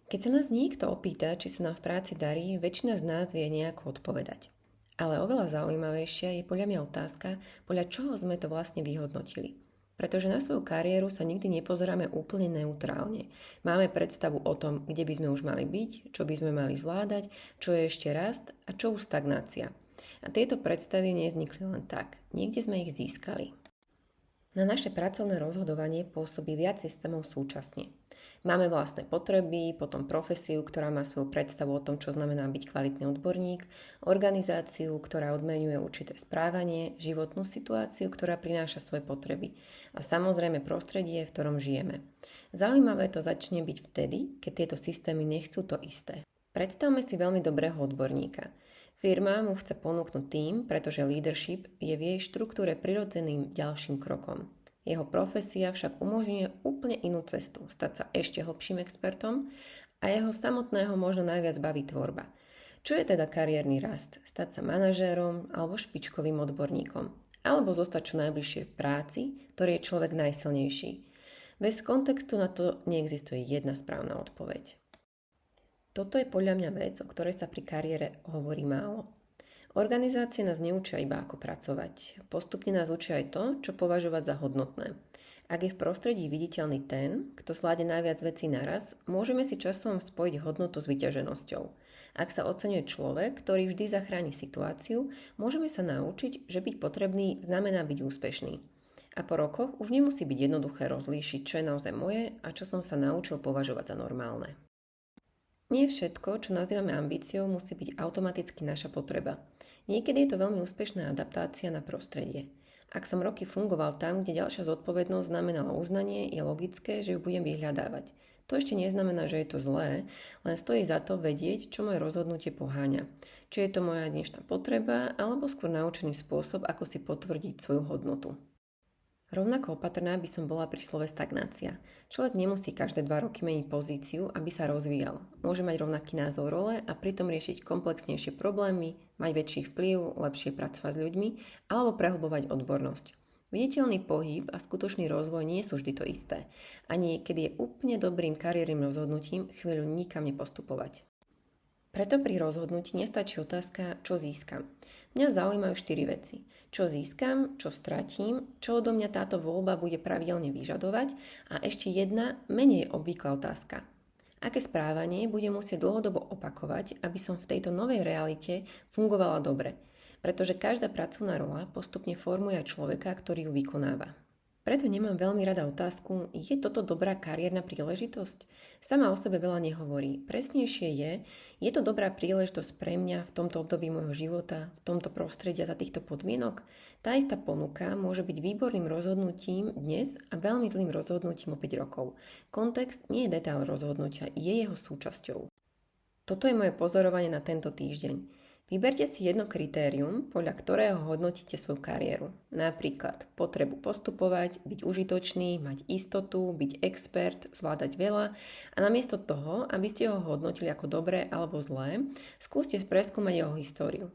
Keď sa nás niekto opýta, či sa nám v práci darí, väčšina z nás vie nejako odpovedať. Ale oveľa zaujímavejšia je podľa mňa otázka, podľa čoho sme to vlastne vyhodnotili. Pretože na svoju kariéru sa nikdy nepozeráme úplne neutrálne. Máme predstavu o tom, kde by sme už mali byť, čo by sme mali zvládať, čo je ešte rast a čo už stagnácia. A tieto predstavy nevznikli len tak. Niekde sme ich získali. Na naše pracovné rozhodovanie pôsobí viac systémov súčasne. Máme vlastné potreby, potom profesiu, ktorá má svoju predstavu o tom, čo znamená byť kvalitný odborník, organizáciu, ktorá odmeňuje určité správanie, životnú situáciu, ktorá prináša svoje potreby a samozrejme prostredie, v ktorom žijeme. Zaujímavé to začne byť vtedy, keď tieto systémy nechcú to isté. Predstavme si veľmi dobrého odborníka. Firma mu chce ponúknuť tým, pretože leadership je v jej štruktúre prirodzeným ďalším krokom. Jeho profesia však umožňuje úplne inú cestu, stať sa ešte hlbším expertom a jeho samotného možno najviac baví tvorba. Čo je teda kariérny rast? Stať sa manažérom alebo špičkovým odborníkom? Alebo zostať čo najbližšie v práci, ktorý je človek najsilnejší? Bez kontextu na to neexistuje jedna správna odpoveď. Toto je podľa mňa vec, o ktorej sa pri kariére hovorí málo. Organizácie nás neučia iba ako pracovať. Postupne nás učia aj to, čo považovať za hodnotné. Ak je v prostredí viditeľný ten, kto zvládne najviac vecí naraz, môžeme si časom spojiť hodnotu s vyťaženosťou. Ak sa oceňuje človek, ktorý vždy zachráni situáciu, môžeme sa naučiť, že byť potrebný znamená byť úspešný. A po rokoch už nemusí byť jednoduché rozlíšiť, čo je naozaj moje a čo som sa naučil považovať za normálne. Nie všetko, čo nazývame ambíciou, musí byť automaticky naša potreba. Niekedy je to veľmi úspešná adaptácia na prostredie. Ak som roky fungoval tam, kde ďalšia zodpovednosť znamenala uznanie, je logické, že ju budem vyhľadávať. To ešte neznamená, že je to zlé, len stojí za to vedieť, čo moje rozhodnutie poháňa. Či je to moja dnešná potreba, alebo skôr naučený spôsob, ako si potvrdiť svoju hodnotu. Rovnako opatrná by som bola pri slove stagnácia. Človek nemusí každé 2 roky meniť pozíciu, aby sa rozvíjal. Môže mať rovnaký názov role a pritom riešiť komplexnejšie problémy, mať väčší vplyv, lepšie pracovať s ľuďmi alebo prehlbovať odbornosť. Viditeľný pohyb a skutočný rozvoj nie sú vždy to isté. A niekedy je úplne dobrým kariérnym rozhodnutím chvíľu nikam nepostupovať. Preto pri rozhodnutí nestačí otázka, čo získam. Mňa zaujímajú 4 veci. Čo získam, čo stratím, čo odo mňa táto voľba bude pravidelne vyžadovať a ešte jedna, menej obvyklá otázka. Aké správanie budem musieť dlhodobo opakovať, aby som v tejto novej realite fungovala dobre? Pretože každá pracovná rola postupne formuje aj človeka, ktorý ju vykonáva. Preto nemám veľmi rada otázku, je toto dobrá kariérna príležitosť? Sama o sebe veľa nehovorí. Presnejšie je to dobrá príležitosť pre mňa v tomto období môjho života, v tomto prostredí za týchto podmienok? Tá istá ponuka môže byť výborným rozhodnutím dnes a veľmi zlým rozhodnutím o 5 rokov. Kontext nie je detail rozhodnutia, je jeho súčasťou. Toto je moje pozorovanie na tento týždeň. Vyberte si jedno kritérium, podľa ktorého hodnotíte svoju kariéru. Napríklad potrebu postupovať, byť užitočný, mať istotu, byť expert, zvládať veľa a namiesto toho, aby ste ho hodnotili ako dobré alebo zlé, skúste preskúmať jeho históriu.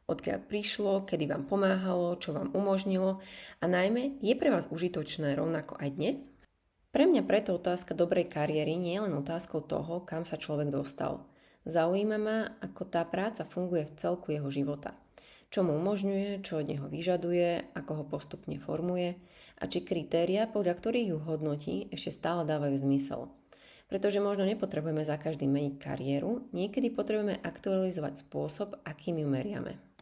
Odkiaľ prišlo, kedy vám pomáhalo, čo vám umožnilo a najmä, je pre vás užitočné rovnako aj dnes? Pre mňa preto otázka dobrej kariéry nie je len otázkou toho, kam sa človek dostal. Zaujíma ma, ako tá práca funguje v celku jeho života. Čo mu umožňuje, čo od neho vyžaduje, ako ho postupne formuje a či kritéria, podľa ktorých ju hodnotí, ešte stále dávajú zmysel. Pretože možno nepotrebujeme za každým meniť kariéru, niekedy potrebujeme aktualizovať spôsob, akým ju meriame.